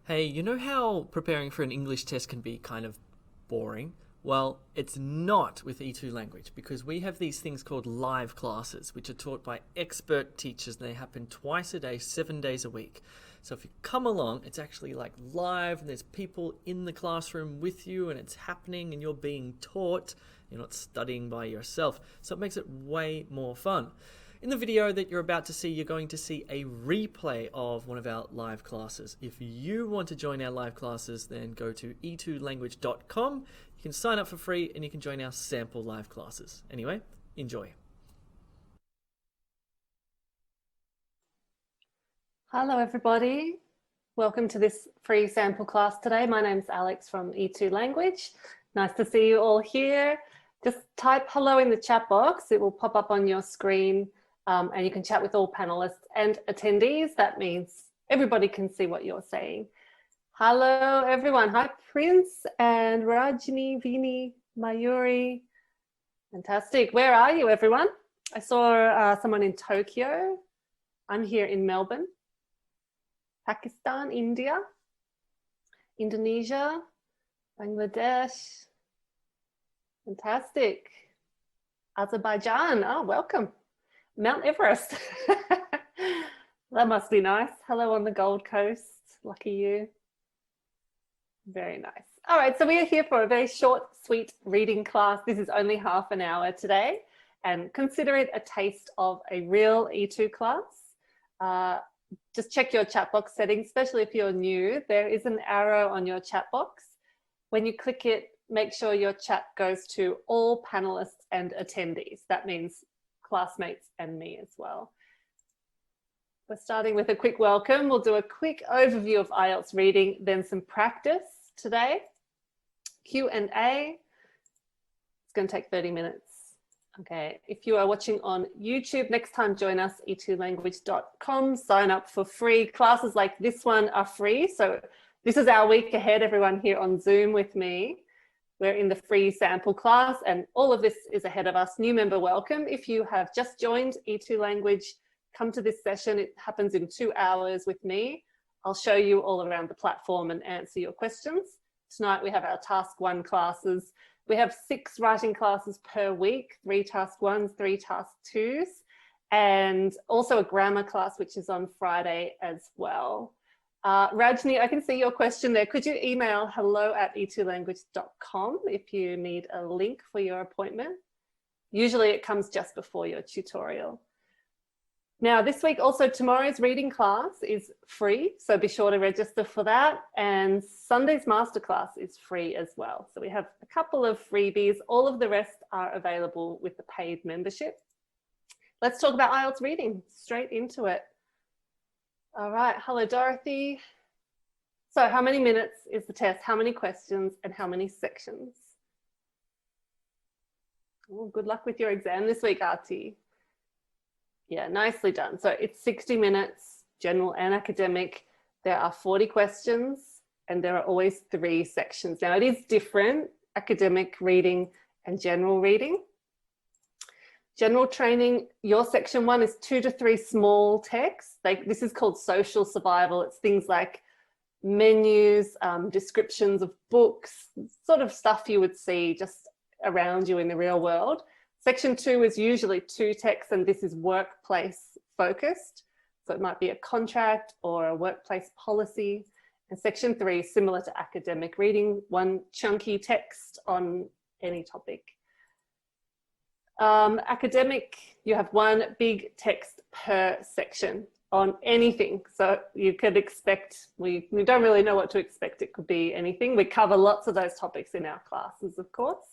Hey, you know how preparing for an English test can be kind of boring? Well, it's not with E2 Language because we have these things called live classes, which are taught by expert teachers, and they happen twice a day, 7 days a week. So if you come along, it's actually like live, and there's people in the classroom with you, and it's happening, and you're being taught. You're not studying by yourself. So it makes it way more fun. In the video that you're about to see, you're going to see a replay of one of our live classes. If you want to join our live classes, then go to e2language.com. You can sign up for free and you can join our sample live classes. Anyway, enjoy. Hello everybody. Welcome to this free sample class today. My name's Alex from E2 Language. Nice to see you all here. Just type hello in the chat box. It will pop up on your screen. And you can chat with all panelists and attendees. That means everybody can see what you're saying. Hello, everyone. Hi, Prince and Rajni, Vini, Mayuri. Fantastic. Where are you, everyone? I saw someone in Tokyo. I'm here in Melbourne. Pakistan, India, Indonesia, Bangladesh. Fantastic. Azerbaijan. Oh, welcome. Mount Everest. That must be nice. Hello on the Gold Coast. Lucky you. Very nice. All right, so we are here for a very short, sweet reading class. This is only half an hour today, and consider it a taste of a real E2 class. Just check your chat box settings, especially if you're new. There is an arrow on your chat box. When you click it, make sure your chat goes to all panelists and attendees. That means classmates and me as well. We're starting with a quick welcome. We'll do a quick overview of IELTS reading, then some practice today. Q&A. It's going to take 30 minutes. Okay, if you are watching on YouTube, next time join us, e2language.com. Sign up for free. Classes like this one are free. So this is our week ahead, everyone here on Zoom with me. We're in the free sample class and all of this is ahead of us. New member welcome. If you have just joined E2 Language, come to this session. It happens in 2 hours with me. I'll show you all around the platform and answer your questions. Tonight we have our task 1 classes. We have 6 writing classes per week, 3 task 1s, 3 task 2s, and also a grammar class, which is on Friday as well. Rajni, I can see your question there. Could you email hello@e2language.com if you need a link for your appointment? Usually it comes just before your tutorial. Now this week also tomorrow's reading class is free, so be sure to register for that. And Sunday's masterclass is free as well. So we have a couple of freebies. All of the rest are available with the paid membership. Let's talk about IELTS reading, straight into it. All right, hello Dorothy. So how many minutes is the test? How many questions and how many sections? Oh, good luck with your exam this week, Artie. Yeah, nicely done. So it's 60 minutes, general and academic. There are 40 questions and there are always 3 sections. Now it is different, academic reading and general reading. General training, your section 1 is 2 to 3 small texts. This is called social survival. It's things like menus, descriptions of books, sort of stuff you would see just around you in the real world. Section 2 is usually 2 texts and this is workplace focused. So it might be a contract or a workplace policy. And section 3, similar to academic reading, one chunky text on any topic. Academic, you have one big text per section on anything. So you could expect, we don't really know what to expect. It could be anything. We cover lots of those topics in our classes, of course.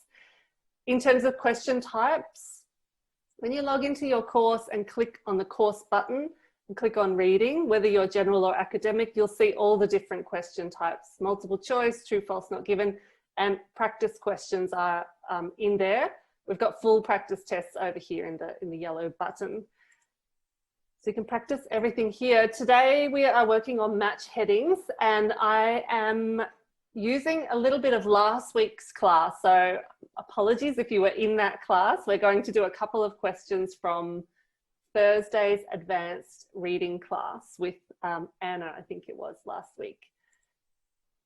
In terms of question types, when you log into your course and click on the course button and click on reading, whether you're general or academic, you'll see all the different question types: multiple choice, true, false, not given, and practice questions are in there. We've got full practice tests over here in the yellow button. So you can practice everything here. Today we are working on match headings, and I am using a little bit of last week's class. So apologies if you were in that class. We're going to do a couple of questions from Thursday's advanced reading class with Anna, I think it was last week.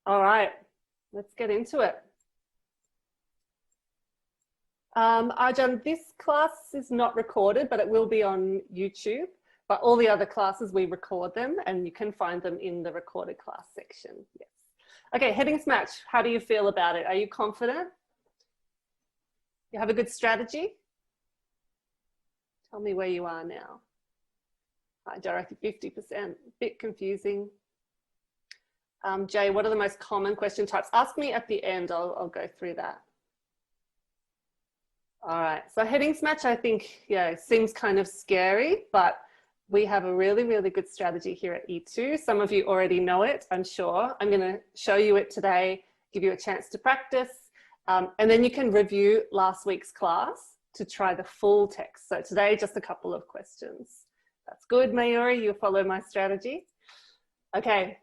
All right, let's get into it. Arjun, this class is not recorded, but it will be on YouTube. But all the other classes, we record them, and you can find them in the recorded class section. Yes. Okay, headings match. How do you feel about it? Are you confident? You have a good strategy? Tell me where you are now. Hi, Dorothy, 50%. Bit confusing. Jay, what are the most common question types? Ask me at the end. I'll go through that. All right, so headings match, I think, yeah, seems kind of scary, but we have a really, really good strategy here at E2. Some of you already know it, I'm sure. I'm going to show you it today, give you a chance to practice, and then you can review last week's class to try the full text. So today, just a couple of questions. That's good, Mayuri, you follow my strategy. Okay.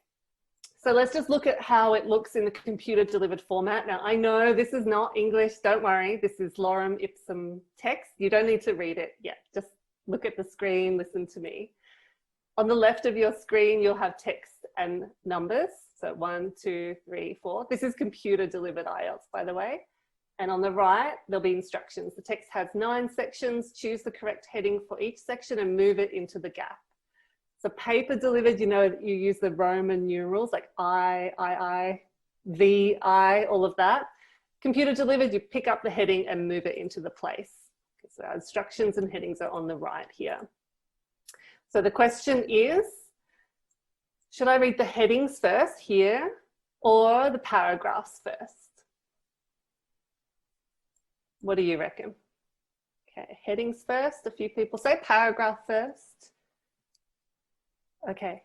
So let's just look at how it looks in the computer delivered format. Now, I know this is not English, don't worry. This is lorem ipsum text. You don't need to read it yet. Just look at the screen, listen to me. On the left of your screen, you'll have text and numbers. So 1, 2, 3, 4. This is computer delivered IELTS, by the way. And on the right, there'll be instructions. The text has 9 sections. Choose the correct heading for each section and move it into the gap. So paper delivered, you know, you use the Roman numerals like I, V, I, all of that. Computer delivered, you pick up the heading and move it into the place. Okay, so our instructions and headings are on the right here. So the question is, should I read the headings first here or the paragraphs first? What do you reckon? Okay, headings first, a few people say paragraph first. Okay.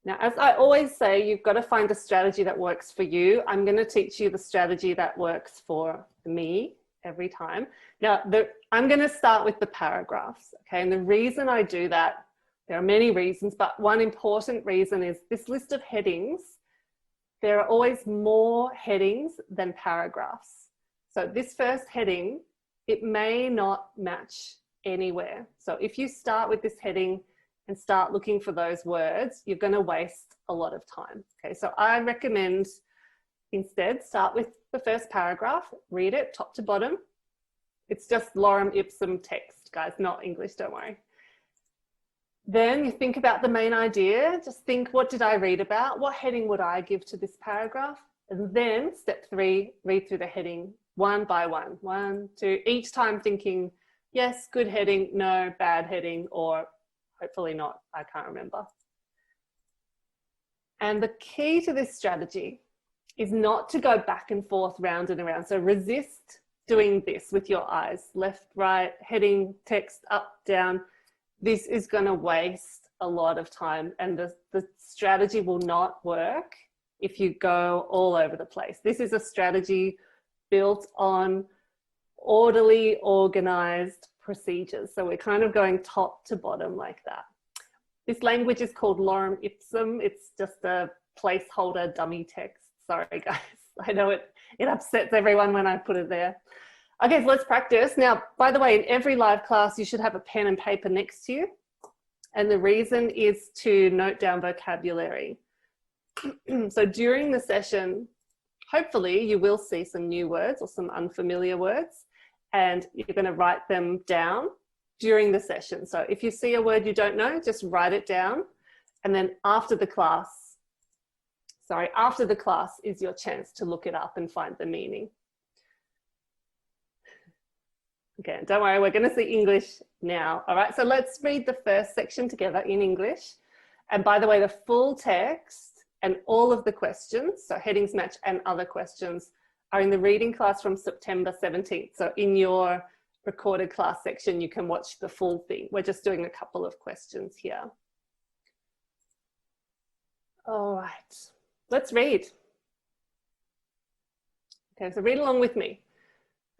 Now, as I always say, you've got to find a strategy that works for you. I'm going to teach you the strategy that works for me every time. Now, I'm going to start with the paragraphs, okay? And the reason I do that, there are many reasons, but one important reason is this list of headings, there are always more headings than paragraphs. So this first heading, it may not match anywhere. So if you start with this heading and start looking for those words, you're going to waste a lot of time. Okay, so I recommend instead start with the first paragraph, read it top to bottom. It's just lorem ipsum text, guys, not English, don't worry. Then you think about the main idea. Just think, what did I read about? What heading would I give to this paragraph? And then step 3, read through the heading one by one. 1, 2, each time thinking, yes, good heading, no, bad heading, or hopefully not, I can't remember. And the key to this strategy is not to go back and forth, round and around. So resist doing this with your eyes, left, right, heading, text, up, down. This is going to waste a lot of time, and the strategy will not work if you go all over the place. This is a strategy built on orderly, organized procedures. So we're kind of going top to bottom like that. This language is called lorem ipsum. It's just a placeholder dummy text. Sorry, guys. I know it upsets everyone when I put it there. Okay, so let's practice. Now, by the way, in every live class, you should have a pen and paper next to you. And the reason is to note down vocabulary. So during the session, hopefully you will see some new words or some unfamiliar words, and you're going to write them down during the session. So if you see a word you don't know, just write it down. And then after the class is your chance to look it up and find the meaning. Okay, don't worry, we're going to see English now. All right, so let's read the first section together in English. And by the way, the full text and all of the questions, so headings, match and other questions, are in the reading class from September 17th. So in your recorded class section, you can watch the full thing. We're just doing a couple of questions here. All right, let's read. Okay, so read along with me.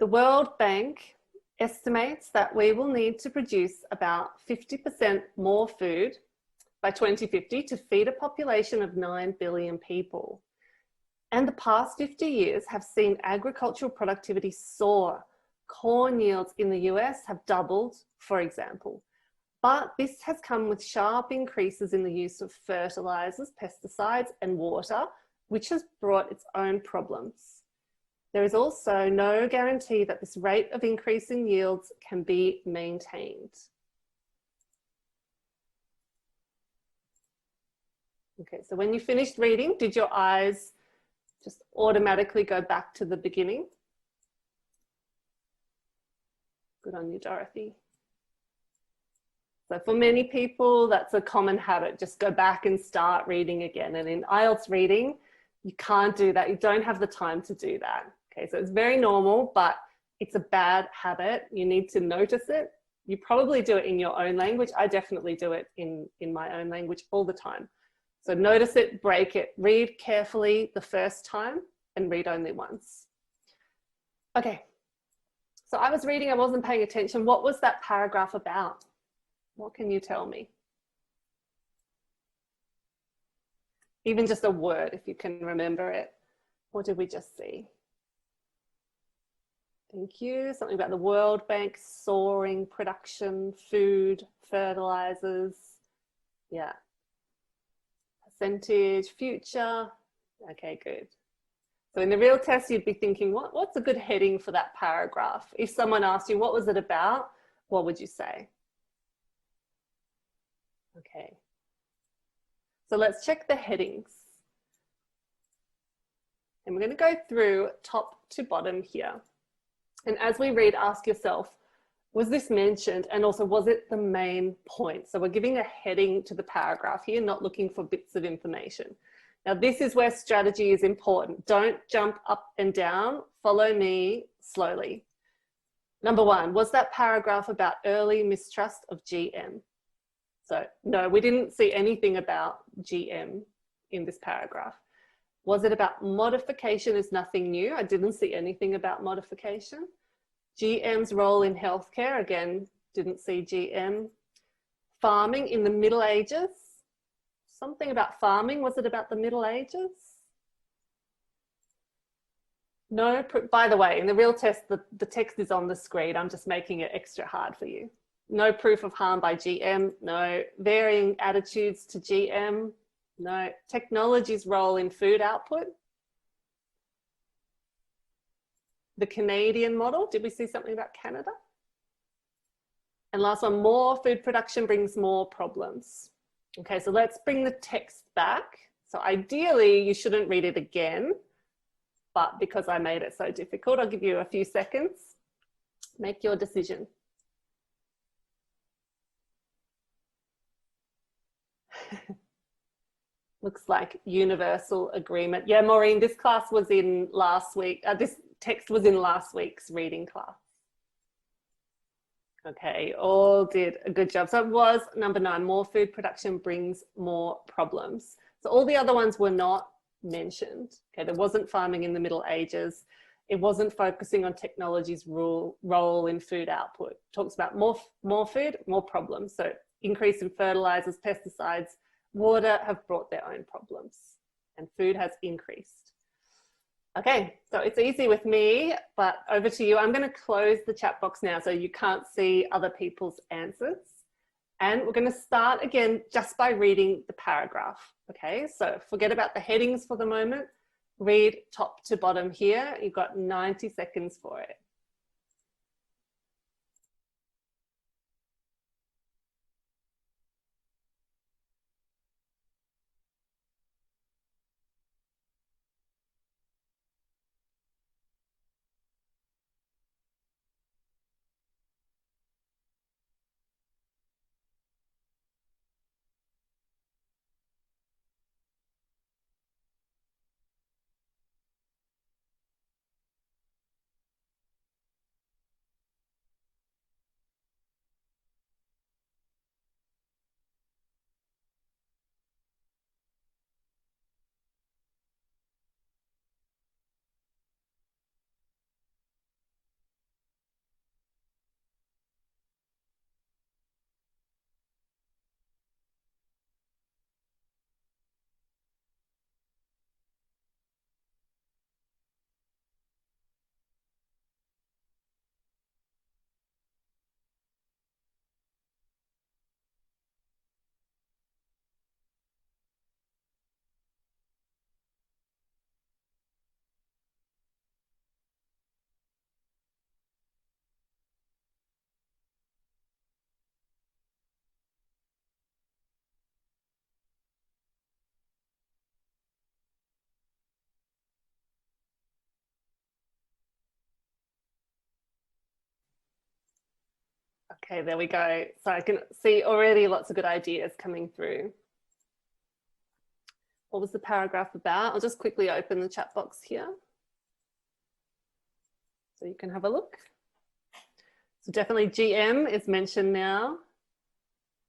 The World Bank estimates that we will need to produce about 50% more food by 2050 to feed a population of 9 billion people. And the past 50 years have seen agricultural productivity soar. Corn yields in the US have doubled, for example. But this has come with sharp increases in the use of fertilizers, pesticides, and water, which has brought its own problems. There is also no guarantee that this rate of increase in yields can be maintained. Okay, so when you finished reading, did your eyes just automatically go back to the beginning? Good on you, Dorothy. So for many people, that's a common habit. Just go back and start reading again. And in IELTS reading, you can't do that. You don't have the time to do that. Okay, so it's very normal, but it's a bad habit. You need to notice it. You probably do it in your own language. I definitely do it in my own language all the time. So notice it, break it, read carefully the first time and read only once. Okay, so I was reading, I wasn't paying attention. What was that paragraph about? What can you tell me? Even just a word, if you can remember it. What did we just see? Thank you. Something about the World Bank, soaring production, food, fertilizers. Yeah. Percentage, future. Okay, good. So in the real test, you'd be thinking, what's a good heading for that paragraph? If someone asked you, what was it about? What would you say? Okay. So let's check the headings. And we're going to go through top to bottom here. And as we read, ask yourself, was this mentioned? And also, was it the main point? So we're giving a heading to the paragraph here, not looking for bits of information. Now, this is where strategy is important. Don't jump up and down. Follow me slowly. Number one, was that paragraph about early mistrust of GM? So no, we didn't see anything about GM in this paragraph. Was it about modification is nothing new? I didn't see anything about modification. GM's role in healthcare, again, didn't see GM. Farming in the Middle Ages, something about farming. Was it about the Middle Ages? No, by the way, in the real test, the text is on the screen. I'm just making it extra hard for you. No proof of harm by GM. No. Varying attitudes to GM. No. Technology's role in food output. The Canadian model. Did we see something about Canada? And last one, more food production brings more problems. Okay, so let's bring the text back. So ideally, you shouldn't read it again, but because I made it so difficult, I'll give you a few seconds. Make your decision. Looks like universal agreement. Yeah, Maureen, this class was in last week. This text was in last week's reading class. Okay, all did a good job. So it was number 9, more food production brings more problems. So all the other ones were not mentioned. Okay, there wasn't farming in the Middle Ages. It wasn't focusing on technology's role in food output. It talks about more food, more problems. So increase in fertilizers, pesticides, water have brought their own problems, and food has increased. Okay, so it's easy with me, but over to you. I'm going to close the chat box now so you can't see other people's answers. And we're going to start again just by reading the paragraph. Okay, so forget about the headings for the moment. Read top to bottom here. You've got 90 seconds for it. Okay, there we go. So I can see already lots of good ideas coming through. What was the paragraph about? I'll just quickly open the chat box here so you can have a look. So definitely GM is mentioned now.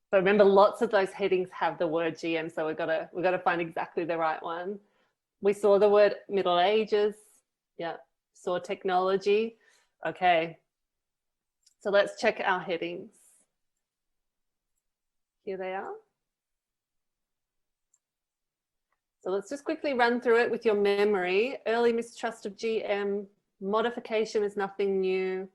But remember, lots of those headings have the word GM, so we've got to find exactly the right one. We saw the word Middle Ages. Yeah, saw technology. Okay, so let's check our headings. Here they are. So let's just quickly run through it with your memory. Early mistrust of GM, modification is nothing new,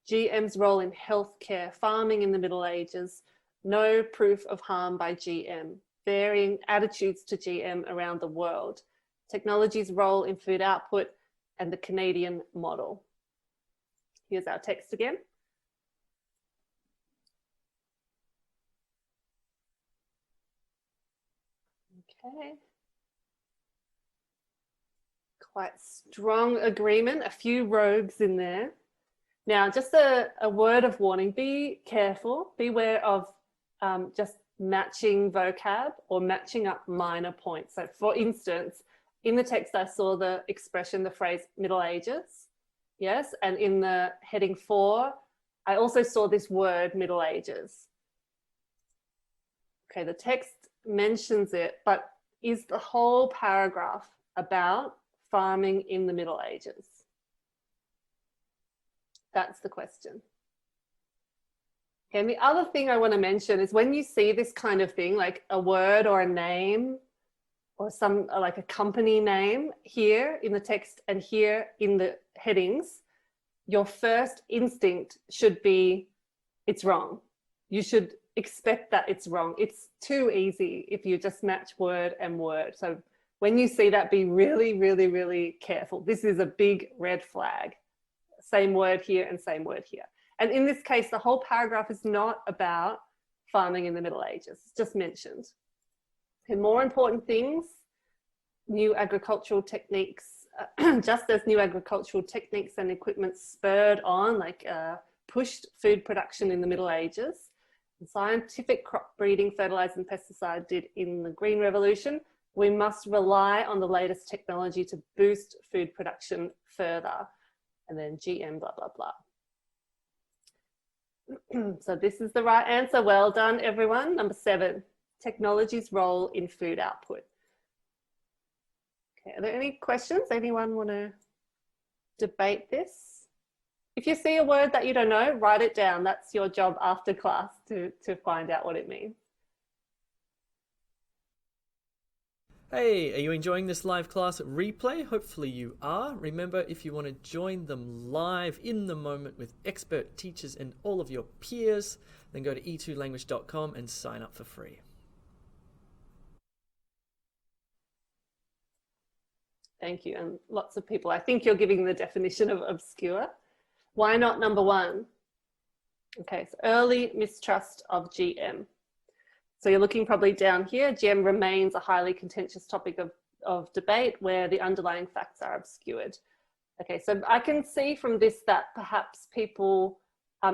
GM's role in healthcare, farming in the Middle Ages, no proof of harm by GM, varying attitudes to GM around the world, technology's role in food output, and the Canadian model. Here's our text again. Okay. Quite strong agreement, a few rogues in there. Now, just a word of warning, be careful, beware of just matching vocab or matching up minor points. So for instance, in the text, I saw the expression, the phrase Middle Ages, yes, and in the heading 4, I also saw this word Middle Ages. Okay, the text mentions it, but is the whole paragraph about farming in the Middle Ages? That's the question. Okay, and the other thing I want to mention is when you see this kind of thing, like a word or a name or some like a company name here in the text and here in the headings, your first instinct should be it's wrong. You should expect that it's wrong. It's too easy if you just match word and word. So when you see that, be really, really, really careful. This is a big red flag. Same word here and same word here. And in this case, the whole paragraph is not about farming in the Middle Ages. It's just mentioned. And more important things, new agricultural techniques, just as new agricultural techniques and equipment spurred on, like pushed food production in the Middle Ages, and scientific crop breeding, fertilizer and pesticide did in the Green Revolution, we must rely on the latest technology to boost food production further. And then GM, blah, blah, blah. So this is the right answer. Well done, everyone. Number 7, technology's role in food output. Okay, are there any questions? Anyone want to debate this? If you see a word that you don't know, write it down. That's your job after class to find out what it means. Hey, are you enjoying this live class replay? Hopefully you are. Remember, if you want to join them live in the moment with expert teachers and all of your peers, then go to e2language.com and sign up for free. Thank you. And lots of people, I think you're giving the definition of obscure. Why not number 1? Okay, so early mistrust of GM. So you're looking probably down here. GM remains a highly contentious topic of debate where the underlying facts are obscured. Okay, so I can see from this that perhaps people,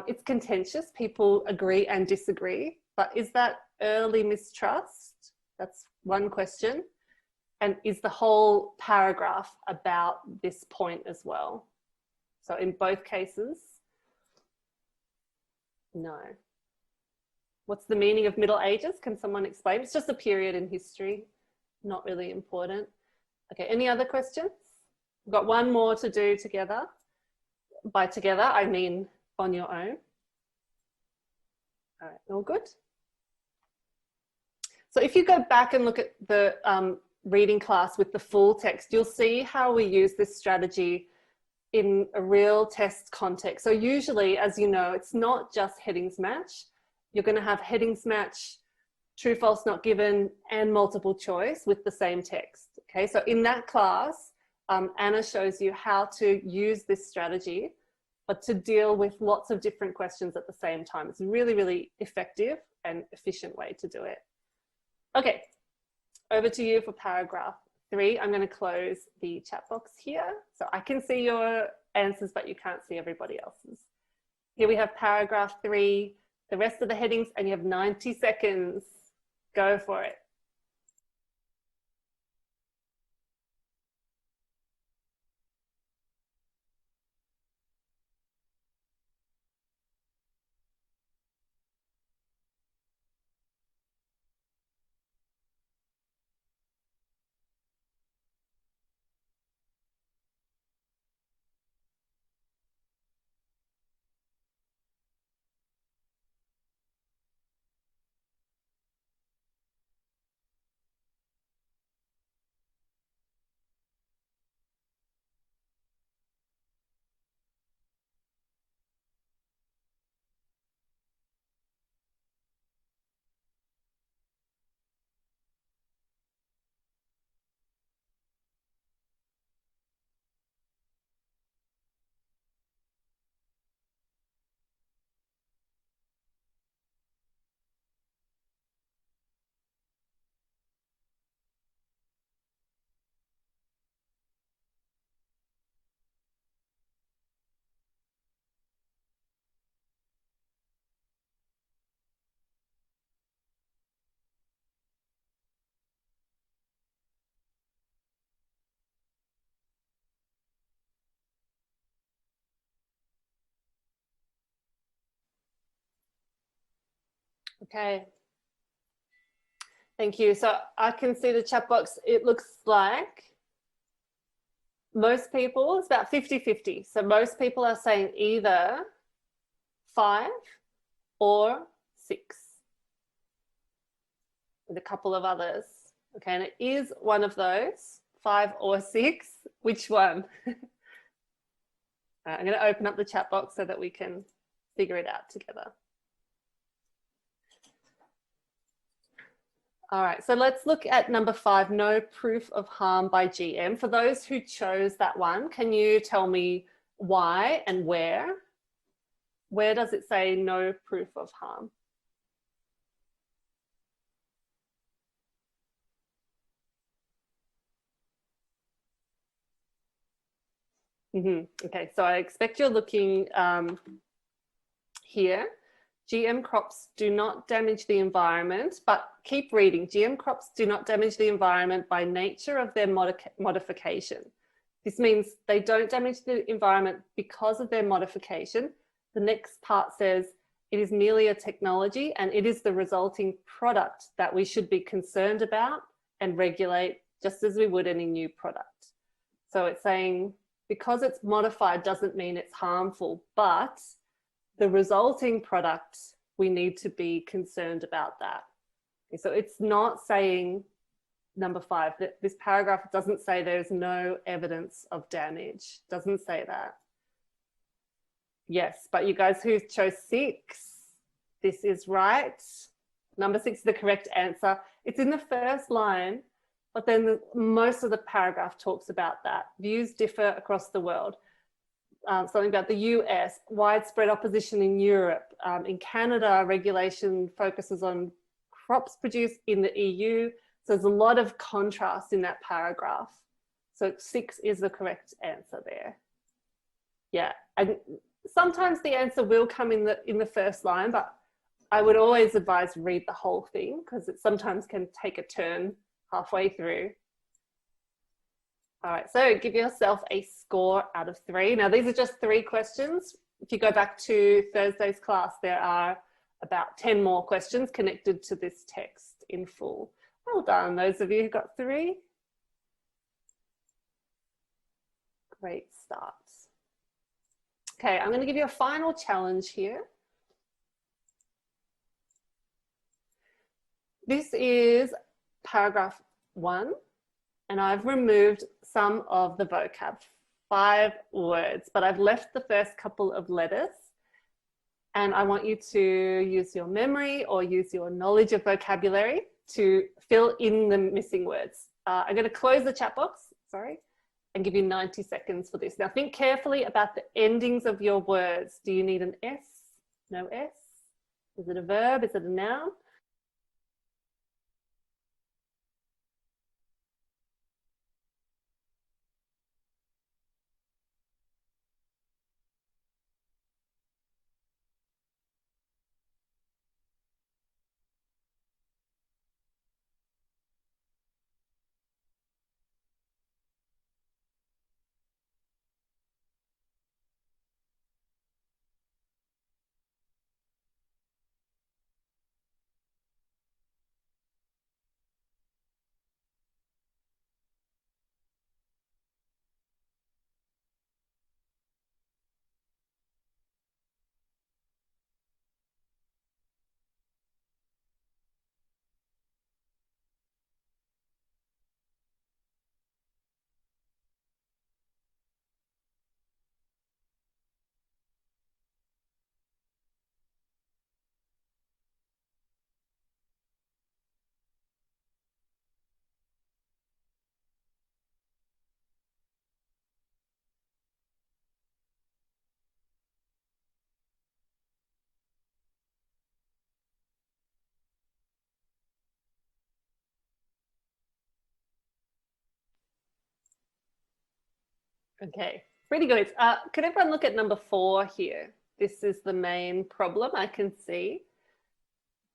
it's contentious, people agree and disagree, but is that early mistrust? That's one question. And is the whole paragraph about this point as well? So in both cases, no. What's the meaning of Middle Ages? Can someone explain? It's just a period in history, not really important. Okay, any other questions? We've got one more to do together. By together, I mean on your own. All right, all good? So if you go back and look at the reading class with the full text, you'll see how we use this strategy in a real test context. So usually, as you know, it's not just headings match. You're going to have headings match, true, false, not given, and multiple choice with the same text. Okay, so in that class, Anna shows you how to use this strategy, but to deal with lots of different questions at the same time. It's a really, really effective and efficient way to do it. Okay, over to you for paragraph 3. I'm going to close the chat box here. So I can see your answers, but you can't see everybody else's. Here we have paragraph 3, the rest of the headings, and you have 90 seconds. Go for it. Okay. Thank you. So I can see the chat box. It looks like most people, it's about 50-50. So most people are saying either 5 or 6, with a couple of others. Okay, and it is one of those, 5 or 6. Which one? I'm going to open up the chat box so that we can figure it out together. All right, so let's look at number 5, no proof of harm by GM. For those who chose that one, can you tell me why and where? Where does it say no proof of harm? Okay, so I expect you're looking here. GM crops do not damage the environment, but keep reading. GM crops do not damage the environment by nature of their modification. This means they don't damage the environment because of their modification. The next part says it is merely a technology and it is the resulting product that we should be concerned about and regulate just as we would any new product. So it's saying because it's modified doesn't mean it's harmful, but the resulting product, we need to be concerned about that. Okay, so it's not saying, number 5, that this paragraph doesn't say there's no evidence of damage. Doesn't say that. Yes, but you guys who chose 6, this is right. Number 6 is the correct answer. It's in the first line, but then most of the paragraph talks about that. Views differ across the world. Something about the US, widespread opposition in Europe. In Canada, regulation focuses on crops produced in the EU. So there's a lot of contrast in that paragraph. So 6 is the correct answer there. Yeah, and sometimes the answer will come in the first line, but I would always advise read the whole thing because it sometimes can take a turn halfway through. All right, so give yourself a score out of 3. Now, these are just 3 questions. If you go back to Thursday's class, there are about 10 more questions connected to this text in full. Well done, those of you who got 3. Great start. Okay, I'm going to give you a final challenge here. This is paragraph 1. And I've removed some of the vocab, 5 words, but I've left the first couple of letters. And I want you to use your memory or use your knowledge of vocabulary to fill in the missing words. I'm going to close the chat box, and give you 90 seconds for this. Now think carefully about the endings of your words. Do you need an S? No S? Is it a verb? Is it a noun? Okay, pretty good. Could everyone look at number 4 here? This is the main problem I can see.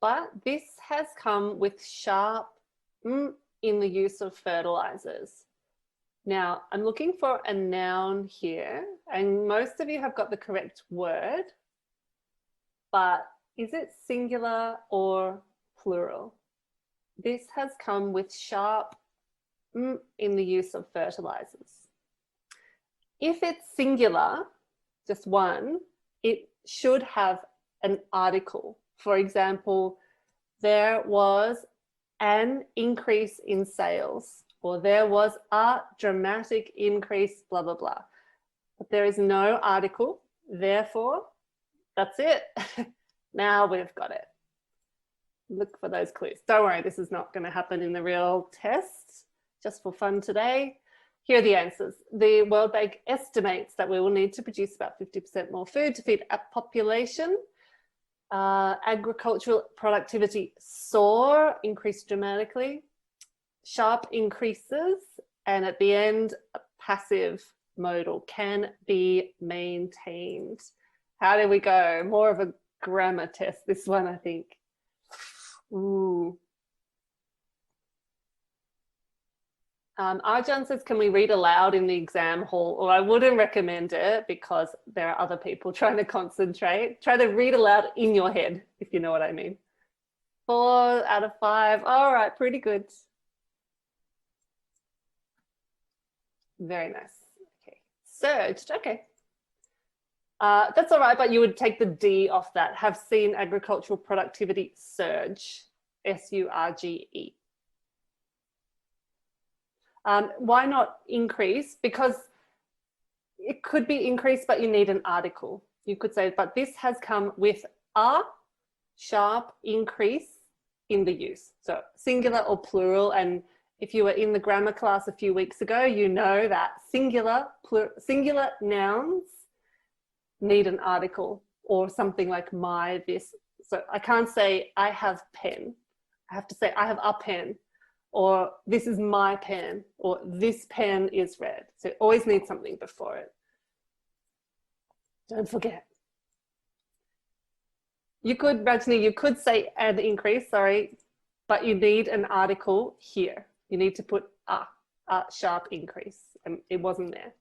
But this has come with sharp in the use of fertilizers. Now, I'm looking for a noun here, and most of you have got the correct word, but is it singular or plural? This has come with sharp in the use of fertilizers. If it's singular, just one, it should have an article. For example, there was an increase in sales, or there was a dramatic increase, blah, blah, blah. But there is no article, therefore, that's it. Now we've got it. Look for those clues. Don't worry, this is not going to happen in the real test, just for fun today. Here are the answers. The World Bank estimates that we will need to produce about 50% more food to feed a population. Agricultural productivity soar, increased dramatically. Sharp increases, and at the end, a passive modal can be maintained. How do we go? More of a grammar test, this one, I think. Ooh. Arjan says, can we read aloud in the exam hall? Well, I wouldn't recommend it because there are other people trying to concentrate. Try to read aloud in your head, if you know what I mean. 4 out of 5. All right, pretty good. Very nice. Okay, surged. Okay. That's all right, but you would take the D off that. Have seen agricultural productivity surge. S-U-R-G-E. Why not increase? Because it could be increased, but you need an article. You could say, but this has come with a sharp increase in the use. So singular or plural. And if you were in the grammar class a few weeks ago, you know that singular nouns need an article or something like my, this. So I can't say I have pen. I have to say I have a pen, or this is my pen, or this pen is red. So always need something before it. Don't forget. You could, Rajni, you could say an increase, sorry, but you need an article here. You need to put a sharp increase, and it wasn't there.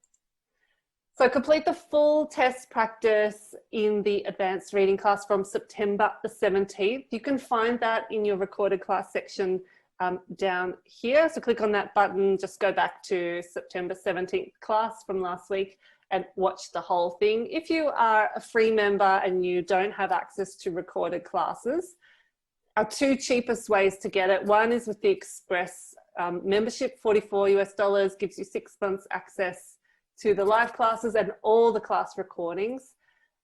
So complete the full test practice in the advanced reading class from September the 17th. You can find that in your recorded class section down here. So click on that button, just go back to September 17th class from last week and watch the whole thing. If you are a free member and you don't have access to recorded classes, our 2 cheapest ways to get it. One is with the Express membership, $44 gives you 6 months access to the live classes and all the class recordings.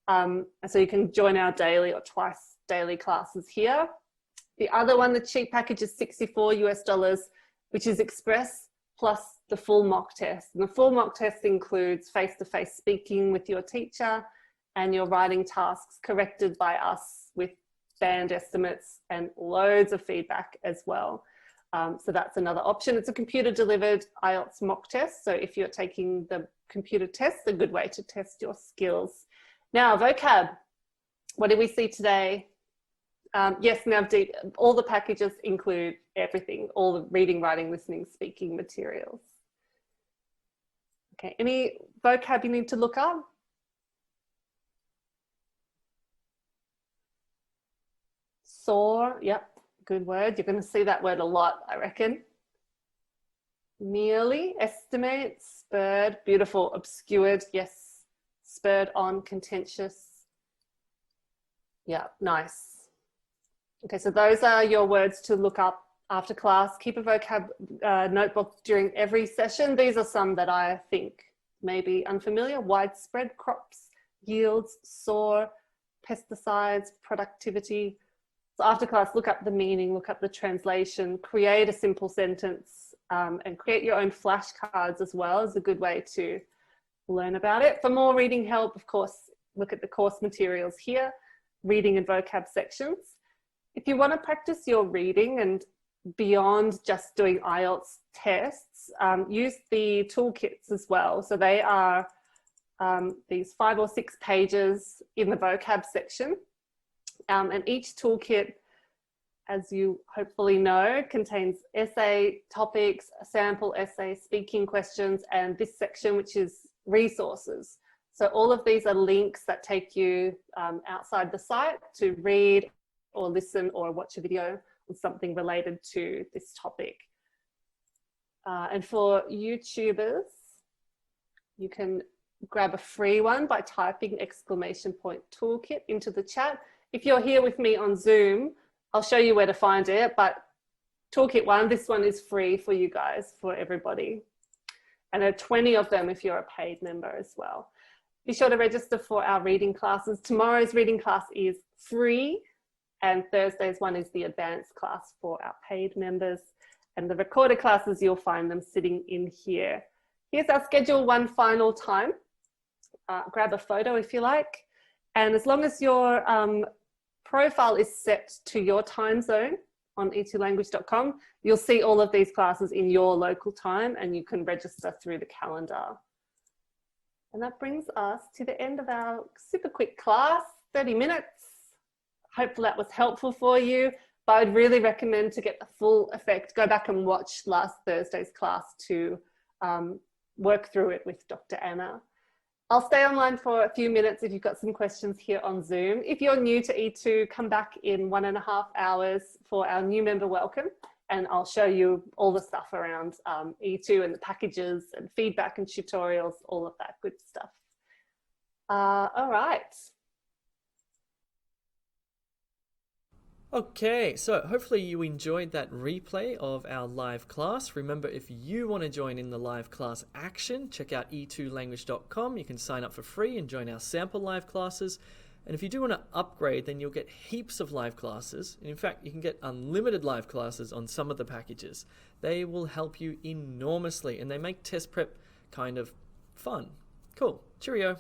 So you can join our daily or twice daily classes here. The other one, the cheap package, is $64, which is Express plus the full mock test. And the full mock test includes face-to-face speaking with your teacher and your writing tasks corrected by us with band estimates and loads of feedback as well. So that's another option. It's a computer delivered IELTS mock test. So if you're taking the computer test, a good way to test your skills. Now, vocab, what did we see today? Yes, Navdeep, all the packages include everything, all the reading, writing, listening, speaking materials. Okay, any vocab you need to look up? Soar, yep, good word. You're going to see that word a lot, I reckon. Merely, estimate, spurred, beautiful, obscured, yes, spurred on, contentious. Yeah, nice. Okay, so those are your words to look up after class. Keep a vocab notebook during every session. These are some that I think may be unfamiliar. Widespread, crops, yields, soar, pesticides, productivity. So after class, look up the meaning, look up the translation, create a simple sentence, and create your own flashcards as well is a good way to learn about it. For more reading help, of course, look at the course materials here, reading and vocab sections. If you want to practice your reading and beyond just doing IELTS tests, use the toolkits as well. So they are these 5 or 6 pages in the vocab section. And each toolkit, as you hopefully know, contains essay topics, a sample essay, speaking questions, and this section, which is resources. So all of these are links that take you outside the site to read or listen or watch a video on something related to this topic. And for YouTubers, you can grab a free one by typing !toolkit into the chat. If you're here with me on Zoom, I'll show you where to find it, but Toolkit 1, this one is free for you guys, for everybody. And there are 20 of them if you're a paid member as well. Be sure to register for our reading classes. Tomorrow's reading class is free, and Thursday's one is the advanced class for our paid members. And the recorded classes, you'll find them sitting in here. Here's our schedule one final time. Grab a photo if you like. And as long as your profile is set to your time zone on e2language.com, you'll see all of these classes in your local time, and you can register through the calendar. And that brings us to the end of our super quick class, 30 minutes. Hopefully that was helpful for you, but I'd really recommend, to get the full effect, go back and watch last Thursday's class to work through it with Dr. Anna. I'll stay online for a few minutes if you've got some questions here on Zoom. If you're new to E2, come back in 1.5 hours for our new member welcome, and I'll show you all the stuff around E2 and the packages and feedback and tutorials, all of that good stuff. All right. Okay, so hopefully you enjoyed that replay of our live class. Remember, if you want to join in the live class action, check out e2language.com. You can sign up for free and join our sample live classes. And if you do want to upgrade, then you'll get heaps of live classes. And in fact, you can get unlimited live classes on some of the packages. They will help you enormously, and they make test prep kind of fun. Cool. Cheerio.